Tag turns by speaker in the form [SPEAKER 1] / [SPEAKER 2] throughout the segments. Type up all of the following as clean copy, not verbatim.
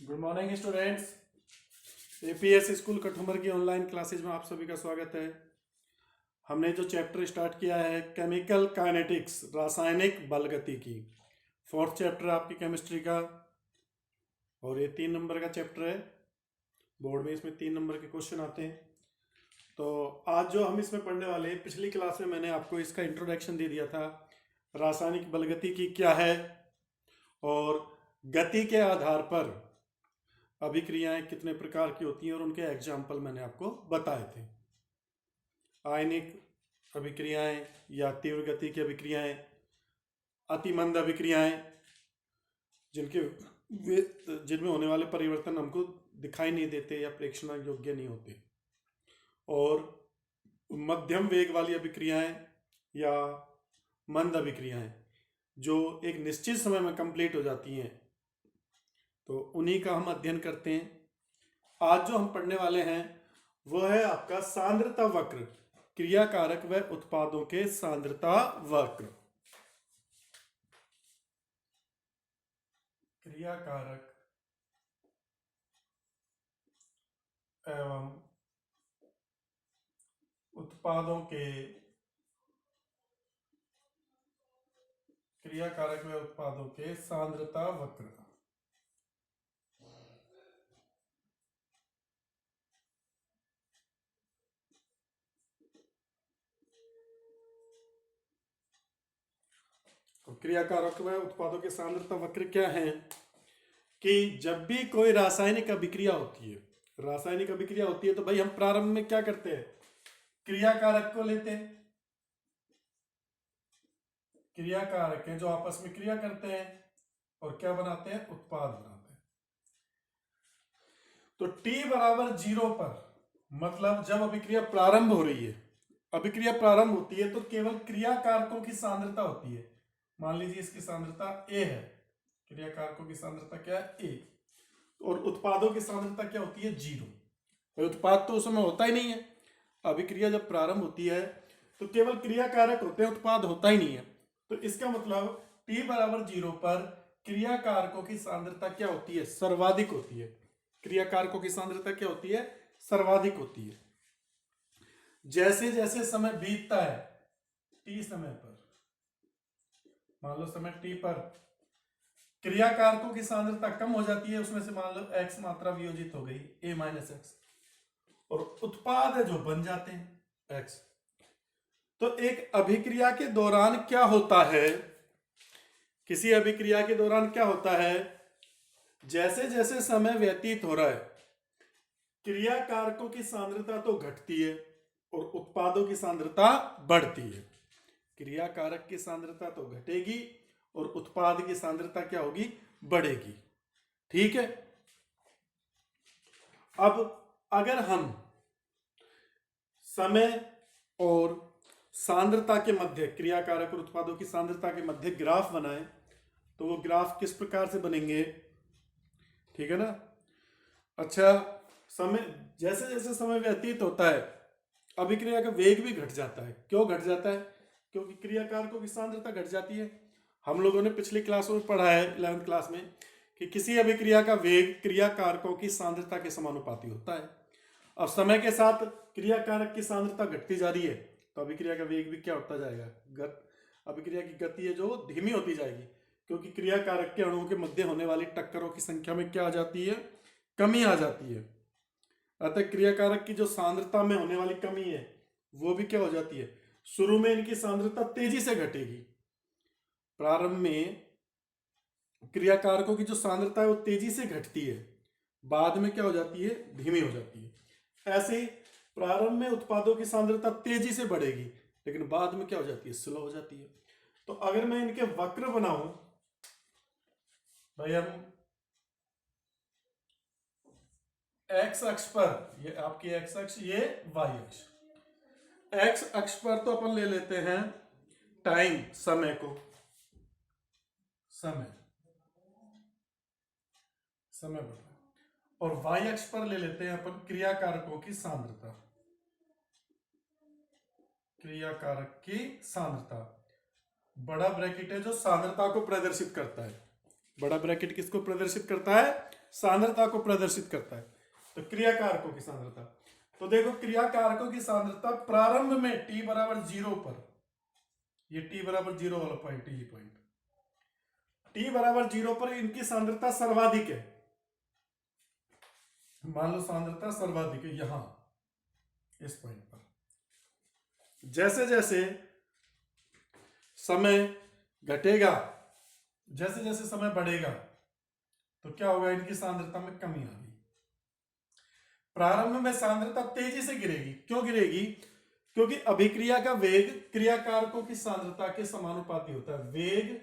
[SPEAKER 1] Good morning students. APS school Kathumar की online classes में आप सभी का स्वागत है। हमने जो चैप्टर स्टार्ट किया है केमिकल काइनेटिक्स, रासायनिक बलगतिकी, फोर्थ चैप्टर आपकी केमिस्ट्री का, और ये 3 नंबर का चैप्टर है। बोर्ड में इसमें 3 नंबर के क्वेश्चन आते हैं। तो आज जो हम इसमें पढ़ने वाले हैं, पिछली क्लास में मैंने आपको इसका इंट्रोडक्शन दे दिया था, रासायनिक बलगतिकी क्या है और गति के आधार पर अभिक्रियाएं कितने प्रकार की होती हैं और उनके एग्जाम्पल मैंने आपको बताए थे। आयनिक अभिक्रियाएं या तीव्र गति की अभिक्रियाएं, अतिमंद अभिक्रियाएं जिनमें होने वाले परिवर्तन हमको दिखाई नहीं देते या प्रेक्षण योग्य नहीं होते, और मध्यम वेग वाली अभिक्रियाएं या मंद अभिक्रियाएं जो एक निश्चित समय में कंप्लीट हो जाती हैं, तो उन्हीं का हम अध्ययन करते हैं। आज जो हम पढ़ने वाले हैं वो है आपका सांद्रता वक्र, क्रिया कारक व उत्पादों के सांद्रता वक्र। क्रिया कारक एवं उत्पादों के सांद्रता वक्र। तो क्रिया कारक व उत्पादों के सांद्रता वक्र क्या है कि जब भी कोई रासायनिक अभिक्रिया होती है, तो भाई हम प्रारंभ में क्या करते हैं, क्रिया कारक को लेते हैं। क्रिया कारक है जो आपस में क्रिया करते हैं और क्या बनाते हैं, उत्पाद बनाते हैं। तो t बराबर 0 पर, मतलब जब अभिक्रिया प्रारंभ हो रही है, अभिक्रिया प्रारंभ होती है तो केवल क्रिया कारकों की सांद्रता होती है। मान लीजिए इसकी सांद्रता A है, क्रिया कारकों की सांद्रता क्या है, A, और उत्पादों की सांद्रता क्या होती है, 0। उत्पाद तो उस समय होता ही नहीं है। अभिक्रिया जब प्रारंभ होती है तो केवल क्रिया कारक होते हैं, उत्पाद होता ही नहीं है। तो इसका मतलब t बराबर 0 पर क्रिया कारकों की सांद्रता क्या होती है, सर्वाधिक होती है। क्रिया कारकों की सांद्रता क्या होती है, सर्वाधिक होती है। जैसे जैसे समय बीतता है, t समय पर, मान लो समय t पर क्रिया कारकों की सांद्रता कम हो जाती है, उसमें से मान लो x मात्रा वियोजित हो गई, a माइनस एक्स, और उत्पाद है जो बन जाते हैं x। तो एक अभिक्रिया के दौरान क्या होता है, किसी अभिक्रिया के दौरान क्या होता है, जैसे जैसे समय व्यतीत हो रहा है क्रिया कारकों की सांद्रता तो घटती है और उत्पादों की सांद्रता बढ़ती है। क्रिया कारक की सांद्रता तो घटेगी और उत्पाद की सांद्रता क्या होगी, बढ़ेगी। ठीक है। अब अगर हम समय और सांद्रता के मध्य, क्रिया कारक और उत्पादों की सांद्रता के मध्य ग्राफ बनाएं, तो वो ग्राफ किस प्रकार से बनेंगे, ठीक है ना। अच्छा, समय जैसे जैसे समय व्यतीत होता है अभिक्रिया का वेग भी घट जाता है। क्यों घट जाता है, क्योंकि क्रिया कारकों की सांद्रता घट जाती है। हम लोगों ने पिछली क्लासों में पढ़ा है 11वीं क्लास में कि किसी अभिक्रिया का वेग क्रिया कारकों की सांद्रता के समानुपाती होता है। अब समय के साथ क्रिया कारक की सांद्रता घटती जा रही है तो अभिक्रिया का वेग भी क्या होता जाएगा, अभिक्रिया की गति है जो धीमी होती जाएगी, क्योंकि क्रिया कारक के अणुओं के मध्य होने वाली टक्करों की संख्या में क्या आ जाती है, कमी आ जाती है। अतः क्रिया कारक की जो सांद्रता में होने वाली कमी है वो भी क्या हो जाती है, शुरू में इनकी सांद्रता तेजी से घटेगी। प्रारंभ में क्रिया कारकों की जो सांद्रता है वो तेजी से घटती है, बाद में क्या हो जाती है, धीमी हो जाती है। ऐसे ही प्रारंभ में उत्पादों की सांद्रता तेजी से बढ़ेगी लेकिन बाद में क्या हो जाती है, स्लो हो जाती है। तो अगर मैं इनके वक्र बनाऊं, भाई हम एक्स अक्ष पर, ये आपकी एक्स अक्ष, ये वाई अक्ष। एक्स अक्ष पर तो अपन ले लेते हैं टाइम, समय को, समय बढ़ रहा है, और वाई अक्ष पर ले लेते हैं अपन क्रिया कारकों की सांद्रता, क्रिया कारक की सांद्रता। बड़ा ब्रैकेट है जो सांद्रता को प्रदर्शित करता है। बड़ा ब्रैकेट किसको प्रदर्शित करता है, सांद्रता को प्रदर्शित करता है। तो क्रिया कारकों की सांद्रता, तो देखो क्रिया कारकों की सांद्रता प्रारंभ में t बराबर 0 पर, ये t बराबर 0 वाला पॉइंट, ये पॉइंट t बराबर 0 पर इनकी सांद्रता सर्वाधिक है। मान लो सांद्रता सर्वाधिक है यहां इस पॉइंट पर। जैसे जैसे समय घटेगा, जैसे जैसे समय बढ़ेगा, तो क्या होगा, इनकी सांद्रता में कमी आ गई। प्रारंभ में सांद्रता तेजी से गिरेगी। क्यों गिरेगी? क्योंकि अभिक्रिया का वेग क्रिया कारकों की सांद्रता के समानुपाती होता है। वेग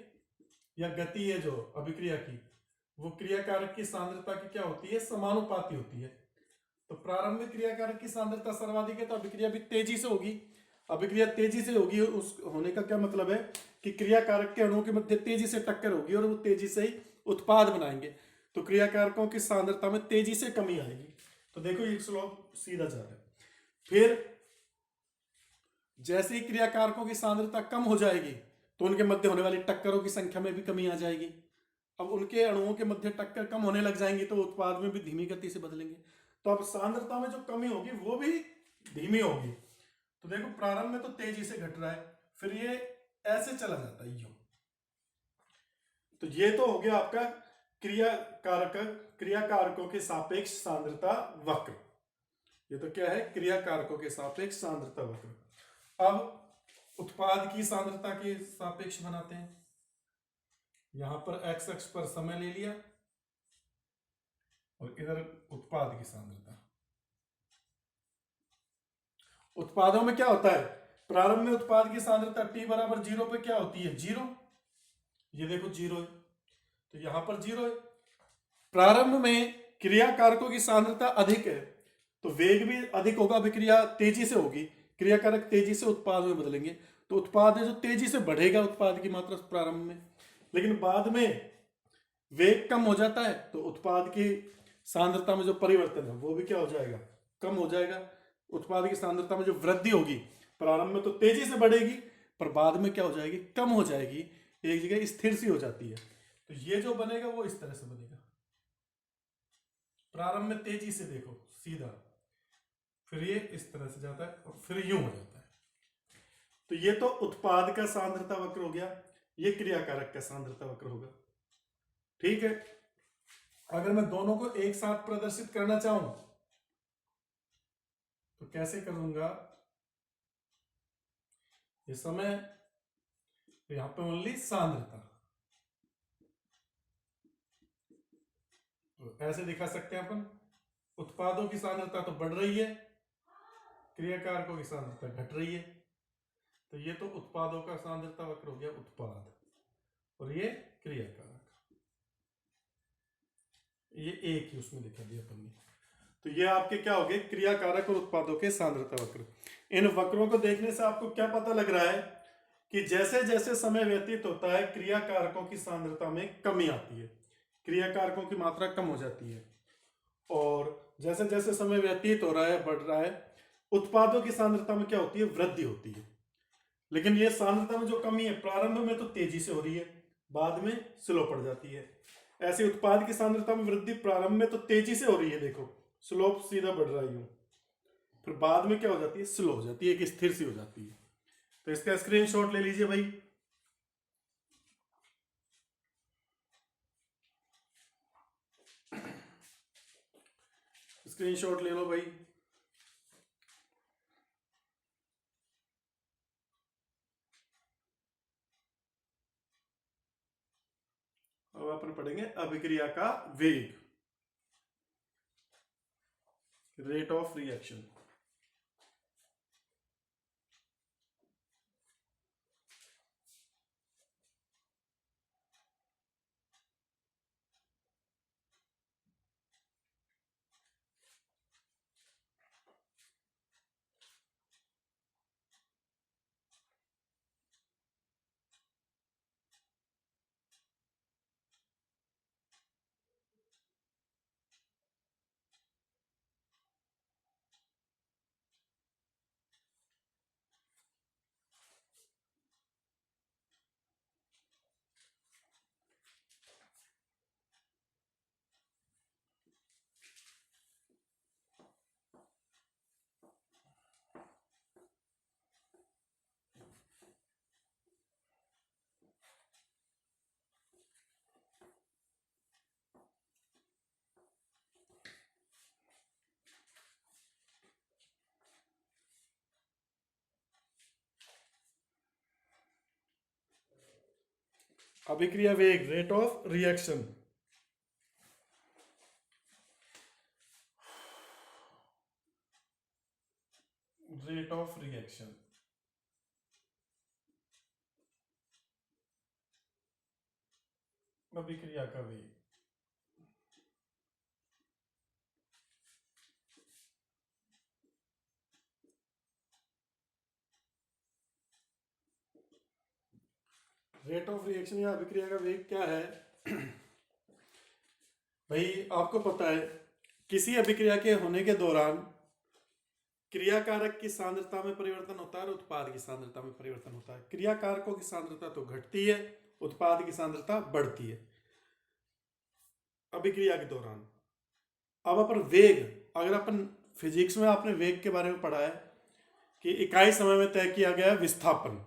[SPEAKER 1] या गति है जो अभिक्रिया की, वो क्रिया कारक की सांद्रता की क्या होती है, समानुपाती होती है। तो प्रारंभ में क्रिया कारक की सांद्रता सर्वाधिक है, तो अभिक्रिया भी तेजी से होगी। अभिक्रिया तेजी से होगी, उस होने का क्या मतलब है कि क्रिया कारक के अणुओं के मध्य तेजी से टक्कर होगी और वो तेजी से ही उत्पाद बनाएंगे। तो क्रिया कारकों की सांद्रता में तेजी से कमी आएगी। तो देखो ये स्लोप सीधा जा रहा है। फिर जैसे ही क्रिया कारकों की सांद्रता कम हो जाएगी, तो उनके मध्य होने वाली टक्करों की संख्या में भी कमी आ जाएगी। अब उनके अणुओं के मध्य टक्कर कम होने लग जाएंगी, तो उत्पाद में भी धीमी गति से बदलेंगे। तो अब सांद्रता में जो कमी होगी वो भी धीमी होगी। तो देखो प्रारंभ में तो तेजी से घट रहा है, फिर ये ऐसे चला जाता है यूं। तो ये तो हो गया आपका क्रिया कारकों के सापेक्ष सांद्रता वक्र। ये तो क्या है, क्रिया कारकों के सापेक्ष सांद्रता वक्र। अब उत्पाद की सांद्रता के सापेक्ष बनाते हैं। यहां पर x अक्ष पर समय ले लिया और इधर उत्पाद की सांद्रता। उत्पादों में क्या होता है, प्रारंभ में उत्पाद की सांद्रता t बराबर 0 पे क्या होती है, 0। ये देखो 0 है, तो यहां पर 0 है। प्रारंभ में क्रिया कारकों की सांद्रता अधिक है, तो वेग भी अधिक होगा, अभिक्रिया तेजी से होगी, क्रिया कारक तेजी से उत्पाद में बदलेंगे। तो उत्पाद है जो तेजी से बढ़ेगा, उत्पाद की मात्रा प्रारंभ में। लेकिन बाद में वेग कम हो जाता है, तो उत्पाद की सांद्रता में जो परिवर्तन है वो भी क्या हो जाएगा, कम हो जाएगा। उत्पाद की सांद्रता में जो वृद्धि होगी, प्रारंभ में तो तेजी से बढ़ेगी, पर बाद में क्या हो जाएगी, कम हो जाएगी, एक जगह स्थिर सी हो जाती है। तो ये जो बनेगा वो इस तरह से बनेगा। प्रारंभ में तेजी से देखो सीधा, फिर ये इस तरह से जाता है और फिर यूं हो जाता है। तो ये तो उत्पाद का सांद्रता वक्र हो गया, ये क्रिया कारक का सांद्रता वक्र होगा। ठीक है। अगर मैं दोनों को एक साथ प्रदर्शित करना चाहूं तो कैसे करूंगा, ये समय, तो यहां पे ओनली सांद्रता, तो ऐसे दिखा सकते हैं अपन। उत्पादों की सांद्रता तो बढ़ रही है, क्रियाकारकों की सांद्रता घट रही है। तो ये तो उत्पादों का सांद्रता वक्र हो गया, उत्पाद, और ये क्रियाकारक, ये एक ही उसमें दिखा दिया अपन ने। तो ये आपके क्या हो गए, क्रियाकारक और उत्पादों के सांद्रता वक्र। इन वक्रों को देखने से आपको क्या पता लग रहा है कि जैसे जैसे समय व्यतीत होता है, क्रिया कारकों की सांद्रता में कमी आती है, क्रिया कारकों की मात्रा कम हो जाती है। और जैसे जैसे समय व्यतीत हो रहा है, बढ़ रहा है, उत्पादों की सांद्रता में क्या होती है, वृद्धि होती है। लेकिन ये सांद्रता में जो कमी है, प्रारंभ में तो तेजी से हो रही है, बाद में स्लो पड़ जाती है। ऐसे उत्पाद की सांद्रता में वृद्धि प्रारंभ में तो तेजी से हो रही है, देखो स्लोप सीधा बढ़ रहा है, फिर बाद में क्या हो जाती है, स्लो हो जाती है, एक स्थिर सी हो जाती है। तो इसका स्क्रीनशॉट ले लीजिए भाई। स्क्रीनशॉट ले लो भाई। अब अपन पढ़ेंगे अभिक्रिया का वेग, रेट ऑफ रिएक्शन। अभिक्रिया वेग, rate of reaction. Rate of reaction, अभिक्रिया का वेग। रेट ऑफ रिएक्शन या अभिक्रिया का वेग क्या है? भाई आपको पता है किसी अभिक्रिया के होने के दौरान क्रियाकारक की सांद्रता में परिवर्तन होता है और उत्पाद की सांद्रता में परिवर्तन होता है। क्रियाकारकों की सांद्रता तो घटती है, उत्पाद की सांद्रता बढ़ती है अभिक्रिया के दौरान। अब अपन वेग, अगर अपन फिजिक्स में आपने वेग के बारे में पढ़ा है कि इकाई समय में तय किया गया विस्थापन,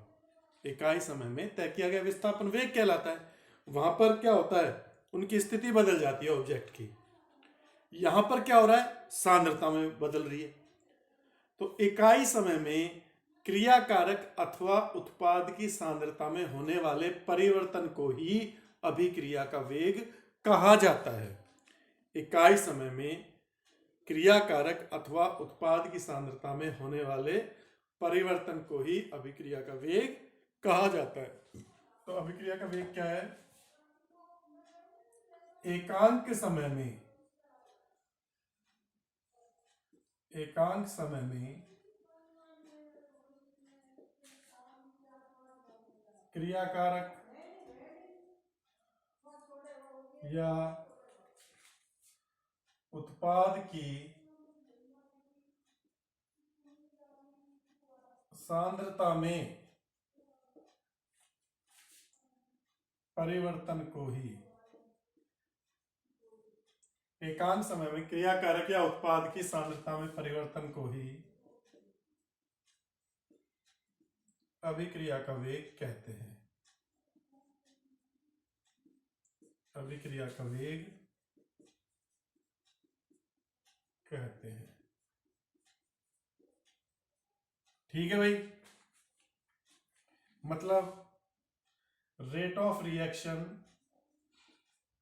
[SPEAKER 1] इकाई समय में तय किया गया विस्थापन वेग कहलाता है। वहां पर क्या होता है, उनकी स्थिति बदल जाती है ऑब्जेक्ट की। यहां पर क्या हो रहा है, सांद्रता में बदल रही है। तो इकाई समय में क्रियाकारक अथवा उत्पाद की सांद्रता में होने वाले परिवर्तन को ही अभिक्रिया का वेग कहा जाता है। इकाई समय में क्रियाकारक अथवा उत्पाद की सांद्रता में होने वाले परिवर्तन को ही अभिक्रिया का वेग कहा जाता है। तो अभिक्रिया का वेग क्या है? एकांक समय में, एकांक समय में क्रियाकारक या उत्पाद की सांद्रता में परिवर्तन को ही, एकांक समय में क्रियाकारक या उत्पाद की सांद्रता में परिवर्तन को ही अभिक्रिया का वेग कहते हैं। अभिक्रिया का वेग कहते हैं। ठीक है भाई, मतलब रेट ऑफ रिएक्शन,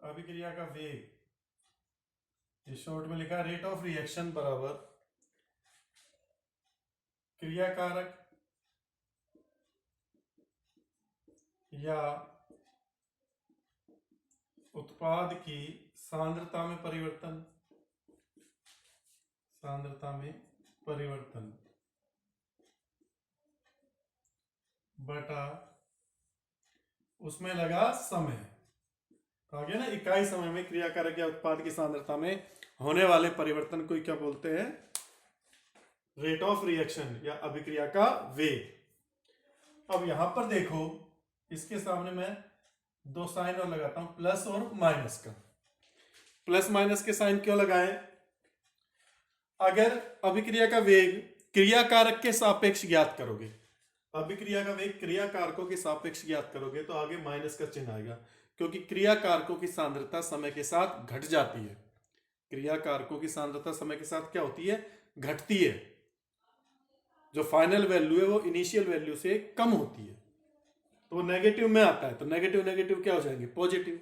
[SPEAKER 1] अभिक्रिया का वेग, ये शॉर्ट में लिखा रेट ऑफ रिएक्शन बराबर क्रियाकारक या उत्पाद की सांद्रता में परिवर्तन, सांद्रता में परिवर्तन बटा उसमें लगा समय। तो आगे ना, इकाई समय में क्रियाकारक या उत्पाद की सांद्रता में होने वाले परिवर्तन को क्या बोलते हैं? रेट ऑफ रिएक्शन या अभिक्रिया का वेग। अब यहां पर देखो, इसके सामने मैं दो साइन और लगाता हूं, प्लस और माइनस का। प्लस माइनस के साइन क्यों लगाएं? अगर अभिक्रिया का वेग क्रियाकारक के सापेक्ष ज्ञात करोगे, अभिक्रिया का वेग क्रियाकारकों के सापेक्ष ज्ञात करोगे तो आगे माइनस का चिन्ह आएगा, क्योंकि क्रियाकारकों की सांद्रता समय के साथ घट जाती है। क्रियाकारकों की सांद्रता समय के साथ क्या होती है? घटती है। जो फाइनल वैल्यू है वो इनिशियल वैल्यू से कम होती है, तो वो नेगेटिव में आता है। तो नेगेटिव नेगेटिव क्या हो जाएंगे? पॉजिटिव।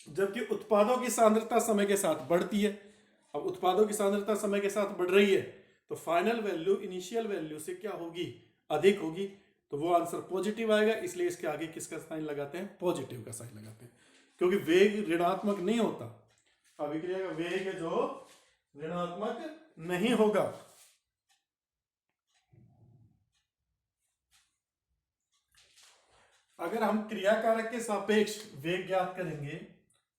[SPEAKER 1] जबकि उत्पादों की सांद्रता समय के साथ बढ़ती है। अब उत्पादों की सांद्रता समय के साथ बढ़ रही है तो फाइनल वैल्यू इनिशियल वैल्यू से क्या होगी? अधिक होगी। तो वो आंसर पॉजिटिव आएगा, इसलिए इसके आगे किसका साइन लगाते हैं? पॉजिटिव का साइन लगाते हैं, क्योंकि वेग ऋणात्मक नहीं होता। अभिक्रिया का वेग है जो ऋणात्मक नहीं होगा। अगर हम क्रियाकारक के सापेक्ष वेग ज्ञात करेंगे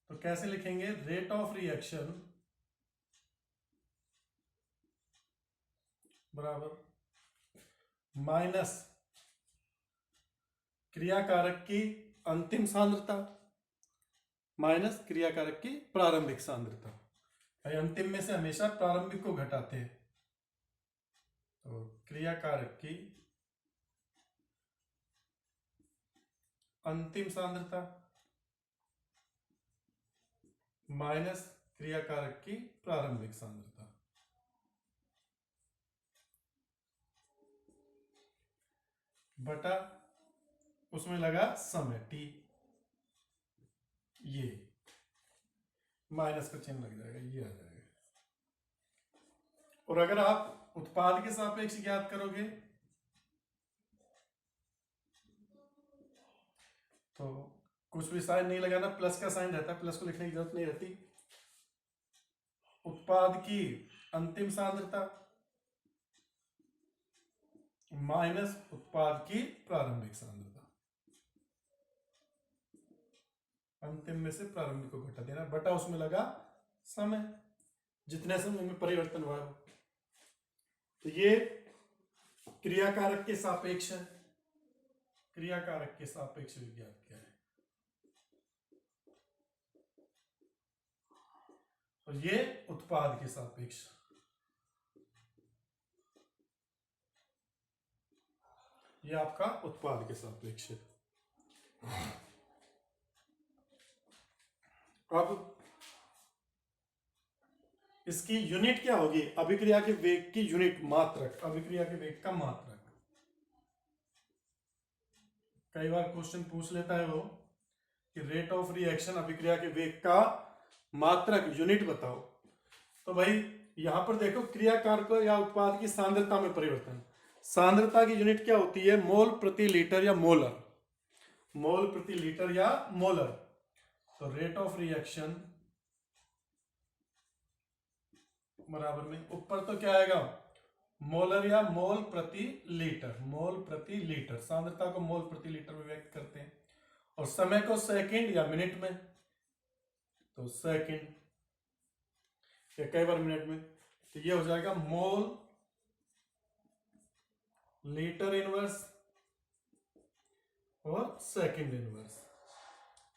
[SPEAKER 1] तो कैसे लिखेंगे? रेट ऑफ रिएक्शन बराबर माइनस क्रियाकारक की अंतिम सांद्रता माइनस क्रियाकारक की प्रारंभिक सांद्रता। अंतिम में से हमेशा प्रारंभिक को घटाते हैं। तो क्रियाकारक की अंतिम सांद्रता माइनस क्रियाकारक की प्रारंभिक सांद्रता बटा उसमें लगा समय t। ये माइनस का चिन्ह लग जाएगा, ये आ जाएगा। और अगर आप उत्पाद के सापेक्ष ज्ञात करोगे तो कुछ भी साइन नहीं लगाना, प्लस का साइन रहता है, प्लस को लिखने की जरूरत नहीं रहती। उत्पाद की अंतिम सांद्रता माइनस उत्पाद की प्रारंभिक सांद्रता, अंतिम में से प्रारंभिक को घटा देना, बटा उसमें लगा समय, जितने समय में परिवर्तन हुआ। तो ये क्रियाकारक के सापेक्ष है, क्रियाकारक के सापेक्ष विज्ञात क्या है, और ये उत्पाद के सापेक्ष, ये आपका उत्पाद के सापेक्ष है। अब इसकी यूनिट क्या होगी, अभिक्रिया के वेग की यूनिट मात्रक, अभिक्रिया के वेग का मात्रक। कई बार क्वेश्चन पूछ लेता है वो कि रेट ऑफ रिएक्शन, अभिक्रिया के वेग का मात्रक, यूनिट बताओ। तो भाई यहां पर देखो, क्रियाकारक या उत्पाद की सांद्रता में परिवर्तन, सांद्रता की यूनिट क्या होती है, मोल प्रति लीटर या मोलर, मोल प्रति लीटर या मोलर। तो रेट ऑफ रिएक्शन बराबर में ऊपर तो क्या आएगा, मोलर या मोल प्रति लीटर, मोल प्रति लीटर, सांद्रता को मोल प्रति लीटर में व्यक्त करते हैं, और समय को सेकंड या मिनट में, तो सेकंड या कई बार मिनट में, तो ये हो जाएगा मोल लीटर इनवर्स और सेकंड इनवर्स,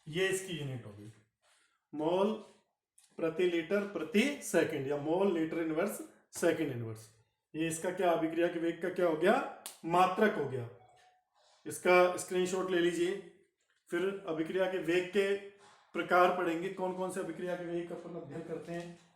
[SPEAKER 1] ये इसकी यूनिट होगी, मोल प्रति लीटर प्रति सेकंड या mole litre inverse second inverse. ये इसका क्या, अभिक्रिया के वेग का क्या हो गया, मात्रक हो गया। इसका स्क्रीनशॉट ले लीजिए। फिर अभिक्रिया के वेग के प्रकार पढ़ेंगे, कौन कौन से अभिक्रिया के वेग का अपन अध्ययन करते हैं।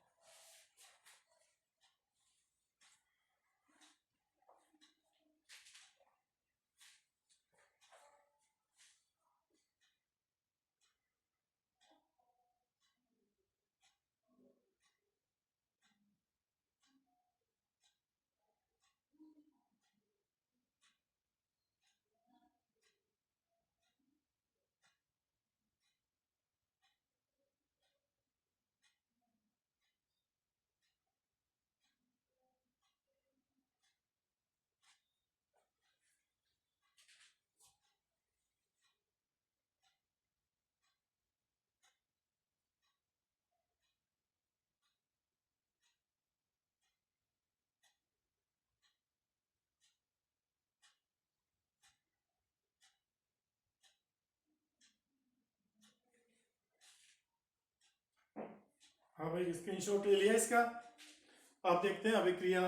[SPEAKER 1] हाँ भाई, स्क्रीनशॉट ले लिया इसका। अब देखते हैं अभिक्रिया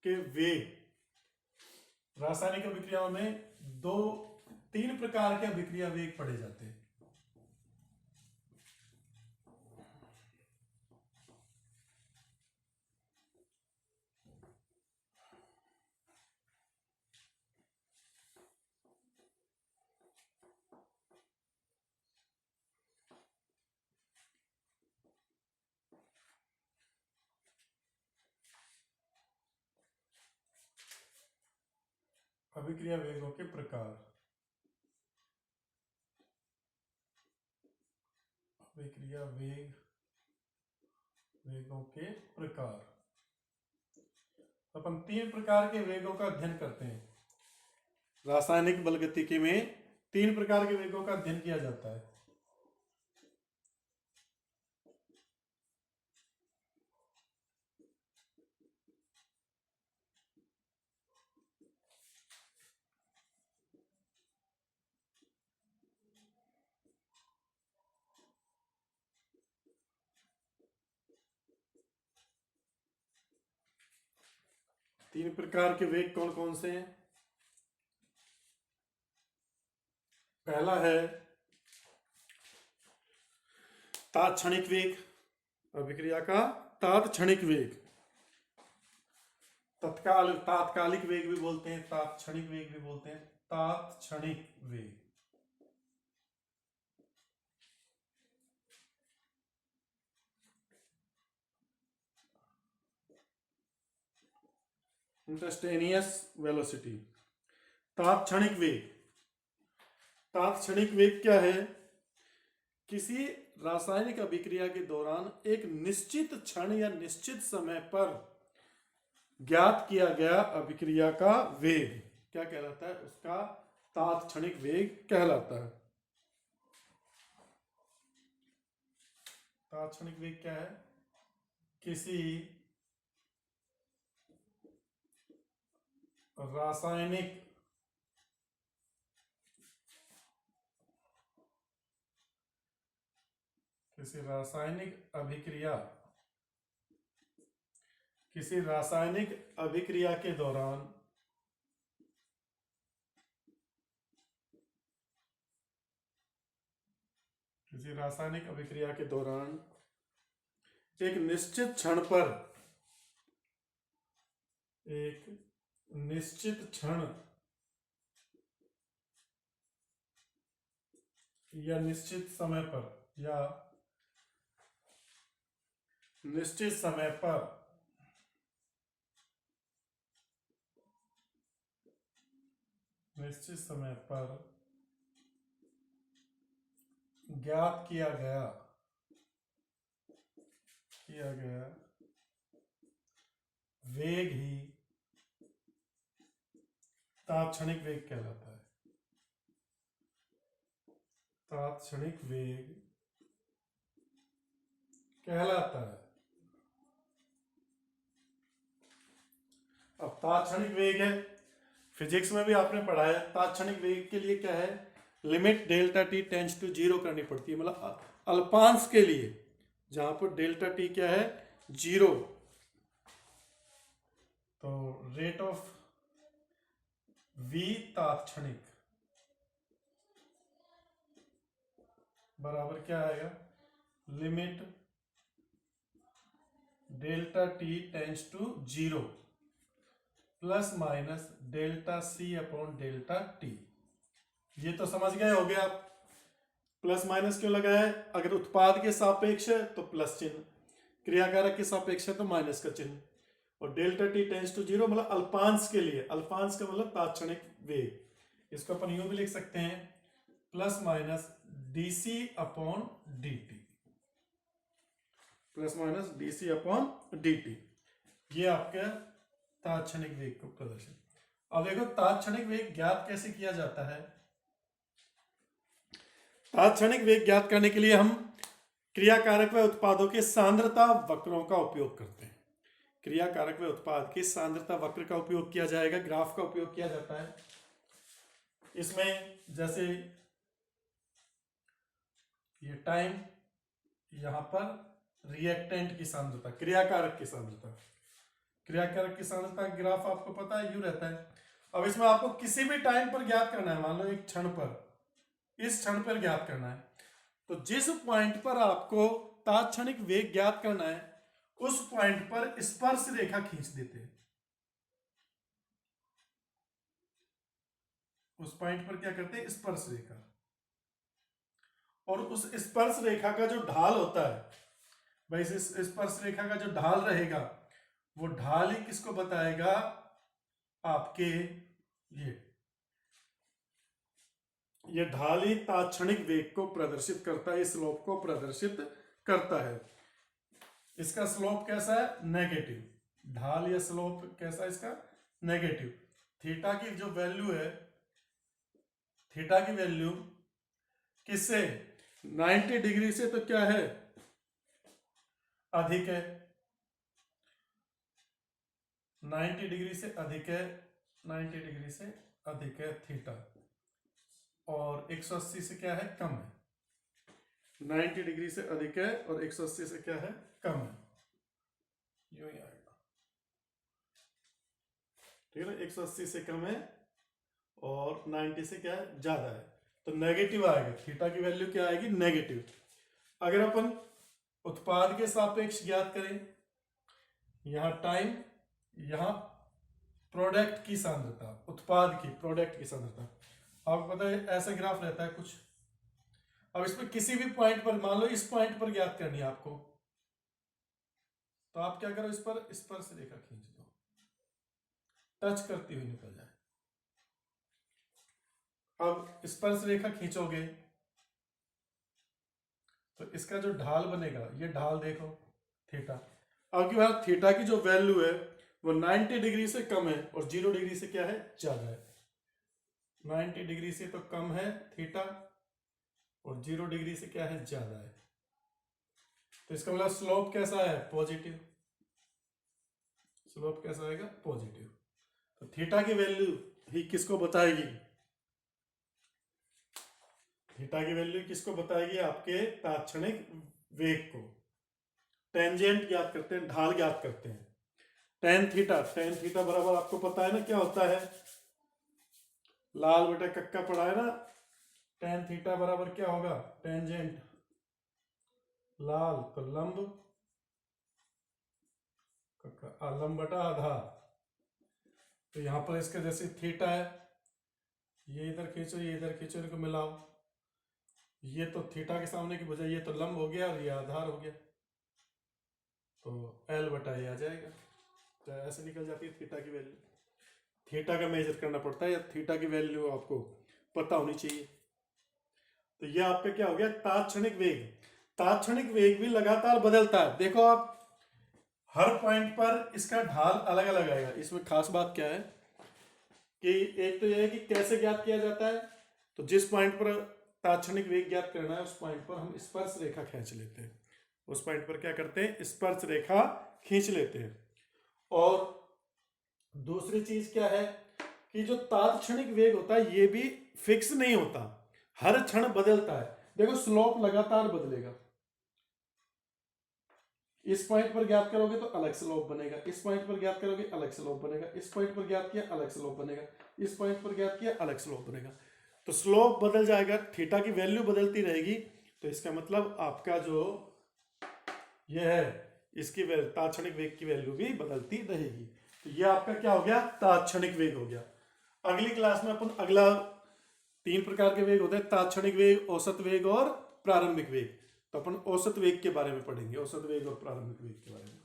[SPEAKER 1] के वेग। रासायनिक अभिक्रियाओं में तीन प्रकार के अभिक्रिया वेग पढ़े जाते हैं। अभिक्रिया वेगों के प्रकार, अभिक्रिया वेगों के प्रकार। अपन तीन प्रकार के वेगों का अध्ययन करते हैं। रासायनिक बलगतिकी में तीन प्रकार के वेगों का अध्ययन किया जाता है। तीन प्रकार के वेग कौन कौन से हैं? पहला है तात्क्षणिक वेग, अभिक्रिया का तात्क्षणिक वेग, तात्कालिक वेग भी बोलते हैं, तात्क्षणिक वेग भी बोलते हैं, तात्क्षणिक वेग। Instantaneous velocity. तात्क्षणिक वेग। तात्क्षणिक वेग क्या है? किसी रासायनिक अभिक्रिया के दौरान एक निश्चित क्षण या निश्चित समय पर ज्ञात किया गया अभिक्रिया का वेग क्या कहलाता है? उसका तात्क्षणिक वेग कहलाता है। तात्क्षणिक वेग क्या है? किसी रासायनिक अभिक्रिया किसी रासायनिक अभिक्रिया के दौरान एक निश्चित क्षण पर एक निश्चित क्षण या निश्चित समय पर ज्ञात किया गया वेग ही तात्क्षणिक वेग कहलाता है। तात्क्षणिक वेग कहलाता है। अब तात्क्षणिक वेग है, फिजिक्स में भी आपने पढ़ा है। तात्क्षणिक वेग के लिए क्या है? Limit delta T tends to zero करनी पड़ती है, मतलब अल्पांश के लिए जहां पर डेल्टा टी क्या है? जीरो। तो रेट ऑफ वी तात्क्षणिक बराबर क्या आएगा? Limit delta T tends to zero plus minus delta C upon delta T. ये तो समझ गए होगे आप। प्लस माइनस क्यों लगाया है? अगर उत्पाद के सापेक्ष है तो प्लस चिन्ह, क्रियाकारक के सापेक्ष है तो माइनस का चिन्ह। और delta T tends to zero मतलब अल्पांश के लिए, अल्पांश का मतलब तात्क्षणिक वेग। इसको अपन यूं भी लिख सकते हैं, plus minus DC upon D T. Plus minus DC upon D T, ये आपका तात्क्षणिक वेग को प्रदर्शित। अब देखो तात्क्षणिक वेग ज्ञात कैसे किया जाता है। तात्क्षणिक वेग ज्ञात करने के लिए हम क्रियाकारक व उत्पादों के सांद्रता वक्रों का उपयोग करते हैं। क्रियाकारक व उत्पाद के सांद्रता वक्र का उपयोग किया जाएगा, ग्राफ का उपयोग किया जाता है। इसमें जैसे ये टाइम, यहां पर रिएक्टेंट की सांद्रता, क्रियाकारक की सांद्रता का ग्राफ आपको पता है, यूं रहता है। अब इसमें आपको किसी भी टाइम पर ज्ञात करना है, मान लो एक क्षण पर, इस क्षण पर ज्ञात करना है, तो जिस पॉइंट पर आपको तात्क्षणिक वेग ज्ञात करना है उस पॉइंट पर स्पर्श रेखा खींच देते हैं। उस पॉइंट पर क्या करते हैं? स्पर्श रेखा। और उस स्पर्श रेखा का जो ढाल होता है भाई, इस स्पर्श रेखा का जो ढाल रहेगा वो ढाल ही किसको बताएगा? आपके ये ढाल ही तात्क्षणिक वेग को प्रदर्शित करता है, स्लोप को प्रदर्शित करता है। इसका स्लोप कैसा है? नेगेटिव। ढाल या स्लोप कैसा है इसका? नेगेटिव। थीटा की जो वैल्यू है, थीटा की वैल्यू किससे? 90 डिग्री से तो क्या है? अधिक है। 90 डिग्री से अधिक है, 90 डिग्री से अधिक है थीटा, और 180 से क्या है? कम है। 90 डिग्री से अधिक है और 180 से क्या है? कम है। यूं ही आएगा, ठीक है ना? 180 से कम है और 90 से क्या है? ज्यादा है, तो नेगेटिव आएगा। थीटा की वैल्यू क्या आएगी? नेगेटिव। अगर अपन उत्पाद के सापेक्ष ज्ञात करें, यहां टाइम, यहां प्रोडक्ट की सांद्रता, उत्पाद की, प्रोडक्ट की सांद्रता, आपको पता है ऐसा ग्राफ रहता है कुछ। अब इसमें किसी भी पॉइंट पर, मान लो इस पॉइंट पर ज्ञात करनी है आपको, तो आप क्या करो? इस पर स्पर्श रेखा खींच दो। टच करती हुई निकल जाए। अब स्पर्श रेखा खींचोगे तो इसका जो ढाल बनेगा, ये ढाल देखो थीटा। अब की बार थीटा की जो वैल्यू है वो 90 डिग्री से कम है और 0 डिग्री से क्या है, ज्यादा है। 90 डिग्री से तो कम है थीटा और 0 डिग्री से क्या है, ज्यादा है। तो इसका मतलब स्लोप कैसा है, पॉजिटिव। स्लोप कैसा आएगा, पॉजिटिव। तो थीटा की वैल्यू ही किसको बताएगी, थीटा की वैल्यू किसको बताएगी, आपके तात्क्षणिक वेग को। टेंजेंट याद करते हैं, ढाल याद करते हैं। टेन थीटा बराबर आपको पता है ना क्या होता है, लाल बेटा कक्का पढ़ा है ना। टेन थीटा बराबर क्या होगा, टेंजेंट लाल तो लंब, कक्का लंब बटा आधा। तो यहां पर इसके जैसे थीटा है, ये इधर खींचो ये इधर खींचो, इनको मिलाओ। ये तो थीटा के सामने की बजाय ये तो लंब हो गया और ये आधार हो गया, तो एल बटा ये आ जाएगा। तो ऐसे निकल जाती है थीटा की वैल्यू। थीटा का मेजर करना पड़ता है या थीटा की वैल्यू आपको पता होनी चाहिए। तो ये आपका क्या हो गया, तात्क्षणिक वेग। तात्क्षणिक वेग भी लगातार बदलता है। देखो आप हर पॉइंट पर इसका ढाल अलग अलग आएगा। इसमें खास बात क्या है कि एक तो यह है कि कैसे ज्ञात किया जाता है, तो जिस पॉइंट पर तात्क्षणिक वेग ज्ञात करना है उस पॉइंट पर हम स्पर्श रेखा खींच लेते हैं। उस पॉइंट पर क्या करते हैं, स्पर्श रेखा खींच लेते हैं। और दूसरी चीज क्या है कि जो तात्क्षणिक वेग होता है ये भी फिक्स नहीं होता, हर क्षण बदलता है। देखो स्लोप लगातार बदलेगा। इस पॉइंट पर ज्ञात करोगे तो अलग स्लोप बनेगा, इस पॉइंट पर ज्ञात करोगे अलग स्लोप बनेगा, इस पॉइंट पर ज्ञात किया अलग स्लोप बनेगा, इस पॉइंट पर ज्ञात किया अलग स्लोप बनेगा। तो स्लोप बदल जाएगा, थीटा की वैल्यू बदलती रहेगी। तो इसका मतलब आपका जो ये है इसकी तात्क्षणिक वेग की वैल्यू भी बदलती रहेगी। तो ये आपका क्या हो गया, तात्क्षणिक वेग हो गया। अगली क्लास में अपन अगला 3 प्रकार के वेग होते हैं, तात्क्षणिक वेग, औसत वेग और प्रारंभिक वेग। तो अपन औसत वेग के बारे में पढ़ेंगे, औसत वेग और प्रारंभिक वेग के बारे में।